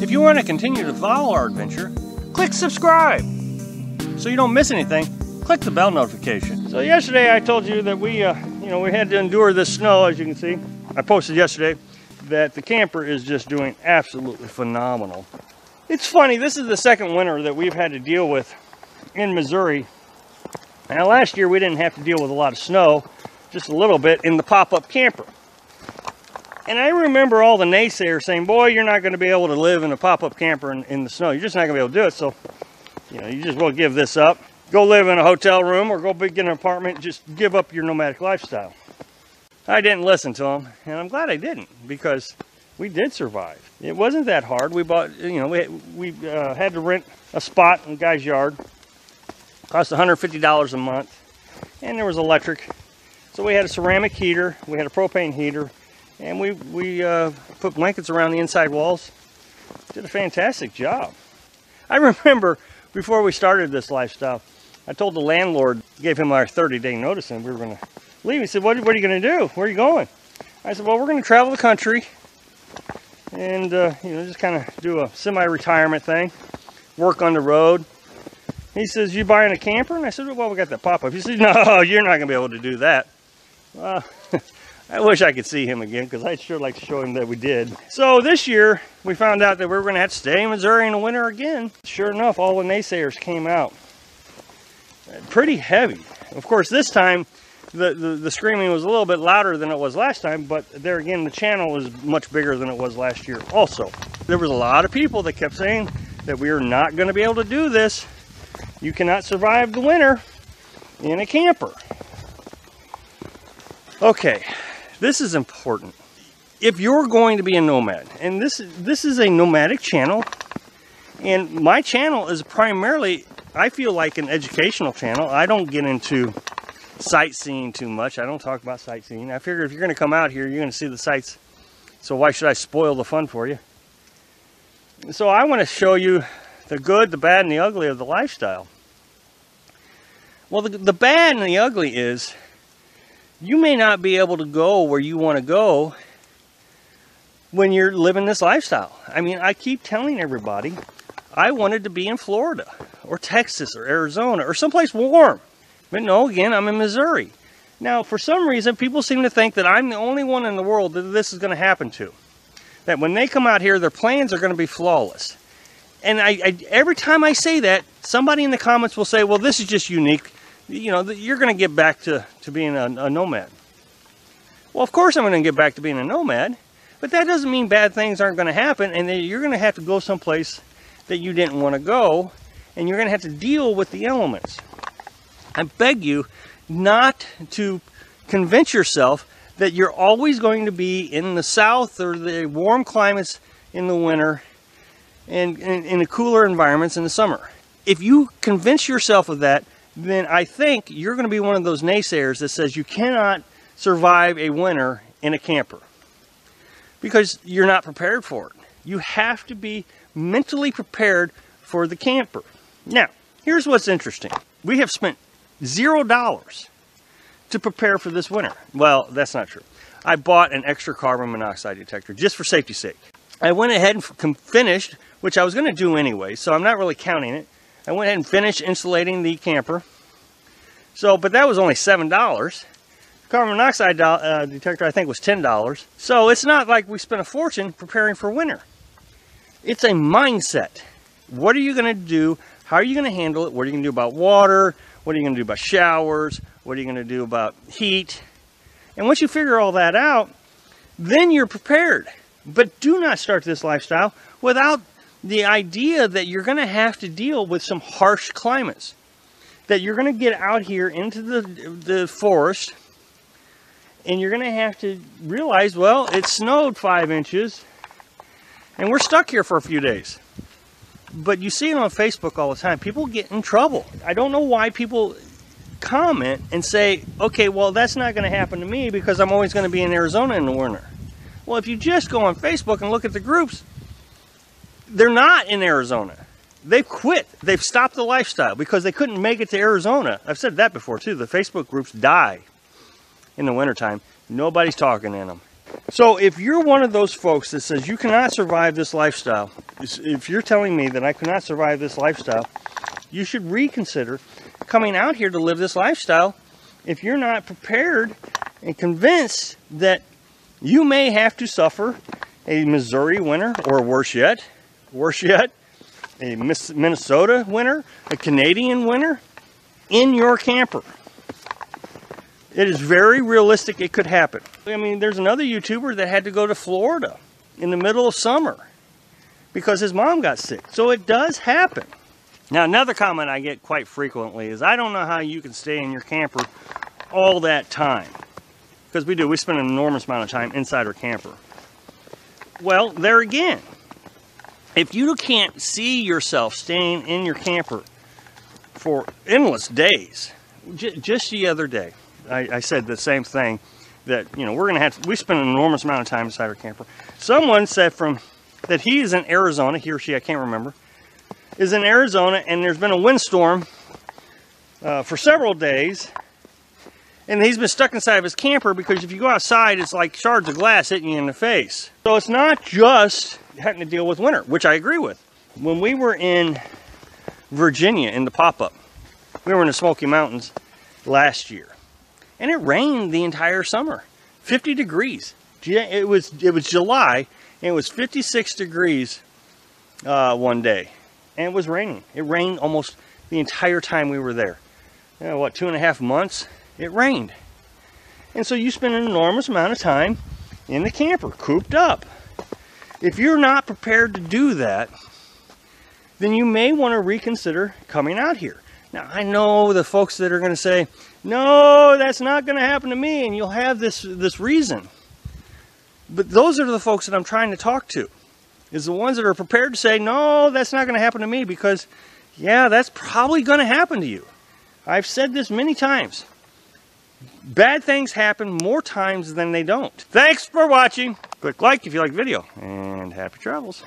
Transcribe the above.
If you want to continue to follow our adventure, click subscribe. So you don't miss anything, click the bell notification. So yesterday I told you that we had to endure this snow, as you can see. I posted yesterday that the camper is just doing absolutely phenomenal. It's funny, this is the second winter that we've had to deal with in Missouri. Now last year we didn't have to deal with a lot of snow, just a little bit in the pop-up camper. And I remember all the naysayers saying, boy, you're not going to be able to live in a pop-up camper in the snow. You're just not going to be able to do it. So, you just will give this up. Go live in a hotel room or go get an apartment. Just give up your nomadic lifestyle. I didn't listen to them, and I'm glad I didn't, because we did survive. It wasn't that hard. We bought, we had to rent a spot in the guy's yard. Cost $150 a month, and there was electric. So we had a ceramic heater, we had a propane heater, and we put blankets around the inside walls. Did a fantastic job. I remember before we started this lifestyle, I told the landlord, gave him our 30-day notice, and we were going to leave. He said, what are you going to do? Where are you going? I said, well, we're going to travel the country and just kind of do a semi-retirement thing, work on the road. He says, you buying a camper? And I said, well, we got that pop-up. He said, no, you're not going to be able to do that. I wish I could see him again, because I'd sure like to show him that we did. So this year, we found out that we were going to have to stay in Missouri in the winter again. Sure enough, all the naysayers came out. Pretty heavy. Of course, this time, the screaming was a little bit louder than it was last time, but there again, the channel is much bigger than it was last year also. There was a lot of people that kept saying that we are not going to be able to do this. You cannot survive the winter in a camper. Okay, this is important. If you're going to be a nomad, and this is a nomadic channel, and my channel is primarily, I feel like, an educational channel. I don't get into sightseeing too much. I don't talk about sightseeing. I figure if you're going to come out here, you're going to see the sights. So why should I spoil the fun for you? So I want to show you the good, the bad, and the ugly of the lifestyle. Well, the bad and the ugly is you may not be able to go where you want to go when you're living this lifestyle. I mean, I keep telling everybody I wanted to be in Florida or Texas or Arizona or someplace warm. But no, again, I'm in Missouri. Now, for some reason, people seem to think that I'm the only one in the world that this is going to happen to. That when they come out here, their plans are going to be flawless. And every time I say that, somebody in the comments will say, well, this is just unique. You're going to get back to being a nomad. Well, of course I'm going to get back to being a nomad, but that doesn't mean bad things aren't going to happen, and that you're going to have to go someplace that you didn't want to go, and you're going to have to deal with the elements. I beg you not to convince yourself that you're always going to be in the south or the warm climates in the winter and in the cooler environments in the summer. If you convince yourself of that, then I think you're going to be one of those naysayers that says you cannot survive a winter in a camper because you're not prepared for it. You have to be mentally prepared for the camper. Now, here's what's interesting. We have spent $0 to prepare for this winter. Well, that's not true. I bought an extra carbon monoxide detector just for safety's sake. I went ahead and finished, which I was going to do anyway, so I'm not really counting it. I went ahead and finished insulating the camper. But that was only $7. Carbon monoxide detector, I think, was $10. So it's not like we spent a fortune preparing for winter. It's a mindset. What are you going to do? How are you going to handle it? What are you going to do about water? What are you going to do about showers? What are you going to do about heat? And once you figure all that out, then you're prepared. But do not start this lifestyle without the idea that you're going to have to deal with some harsh climates. That you're going to get out here into the forest, and you're going to have to realize, well, it snowed 5 inches, and we're stuck here for a few days. But you see it on Facebook all the time. People get in trouble. I don't know why people comment and say, okay, well, that's not going to happen to me because I'm always going to be in Arizona in the winter. Well, if you just go on Facebook and look at the groups, they're not in Arizona. They've quit. They've stopped the lifestyle because they couldn't make it to Arizona. I've said that before too. The Facebook groups die in the wintertime. Nobody's talking in them. So if you're one of those folks that says you cannot survive this lifestyle, if you're telling me that I cannot survive this lifestyle, you should reconsider coming out here to live this lifestyle if you're not prepared and convinced that you may have to suffer a Missouri winter, or worse yet, a Minnesota winter, a Canadian winter in your camper. It is very realistic it could happen. I mean, there's another YouTuber that had to go to Florida in the middle of summer because his mom got sick. So it does happen. Now, another comment I get quite frequently is, I don't know how you can stay in your camper all that time. Because we do. We spend an enormous amount of time inside our camper. Well, there again, if you can't see yourself staying in your camper for endless days, just the other day, I said the same thing, that, you know, we spend an enormous amount of time inside our camper. Someone said that he is in Arizona, he or she, I can't remember, is in Arizona, and there's been a windstorm for several days, and he's been stuck inside of his camper because if you go outside, it's like shards of glass hitting you in the face. So it's not just having to deal with winter, which I agree with. When we were in Virginia in the pop-up, we were in the Smoky Mountains last year, and it rained the entire summer. 50 degrees. It was July, and it was 56 degrees one day, and it was raining. It rained almost the entire time we were there. You know, what, 2.5 months? It rained. And so you spend an enormous amount of time in the camper, cooped up. If you're not prepared to do that, then you may want to reconsider coming out here. Now, I know the folks that are going to say, no, that's not going to happen to me, and you'll have this reason. But those are the folks that I'm trying to talk to, is the ones that are prepared to say, no, that's not going to happen to me, because, yeah, that's probably going to happen to you. I've said this many times. Bad things happen more times than they don't. Thanks for watching. Click like if you like the video, and happy travels.